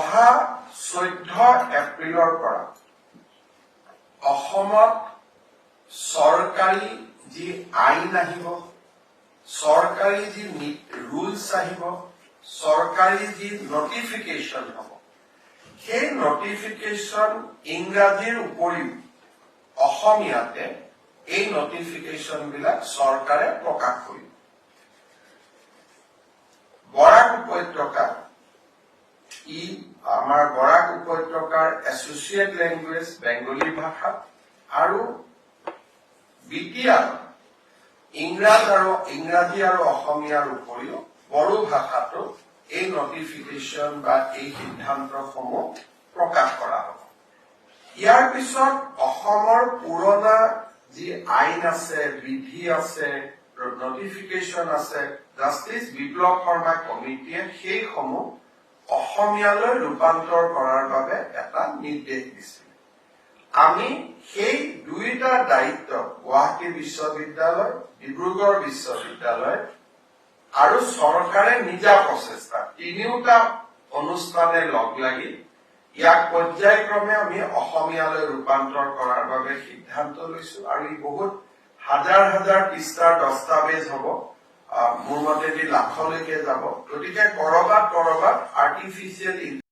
অহা 14 এপ্ৰিলৰ পৰা অসমত চৰকাৰী যি আইন আহিব, চৰকাৰী যি ৰুলছ আহিব, চৰকাৰী যি নটিফিকেশ্যন হ'ব, সেই নটিফিকেশ্যন ইংৰাজীৰ উপৰিও অসমীয়াতে এই নটিফিকেশ্যন বিলাক চৰকাৰে প্ৰকাশ কৰিব। বৰাক উপত্যকা আমাৰ বৰাক উপত্যকাৰ এছচিয়েট লেংগুৱেজ বেংগলী ভাষা আৰু বিটিআৰ ইংৰাজী আৰু অসমীয়াৰ উপৰিও বড়ো ভাষাতো এই নটিফিকেশ্যন বা এই সিদ্ধান্তসমূহ প্ৰকাশ কৰা হ'ব। ইয়াৰ পিছত অসমৰ পুৰণা যি আইন আছে, বিধি আছে, নটিফিকেশ্যন আছে, জাষ্টিছ বিপ্লৱ শৰ্মা কমিটিয়ে সেইসমূহ অসমীয়ালৈ ৰূপান্তৰ কৰাৰ বাবে এটা নিৰ্দেশ দিছিল। আমি সেই দুইটা দায়িত্ব গুৱাহাটী বিশ্ববিদ্যালয়, ডিব্ৰুগড় বিশ্ববিদ্যালয় আৰু চৰকাৰে নিজা প্ৰচেষ্টা তিনিওটা অনুষ্ঠানে লগ লাগি ইয়াক পৰ্যায়ক্ৰমে আমি অসমীয়ালৈ ৰূপান্তৰ কৰাৰ বাবে সিদ্ধান্ত লৈছো। আৰু ই বহুত হাজাৰ হাজাৰ পৃষ্ঠাৰ দস্তাবেজ হ'ব, মোৰ মতেদি লাখলৈকে যাব। গতিকে কৰবাত আৰ্টিফিচিয়েল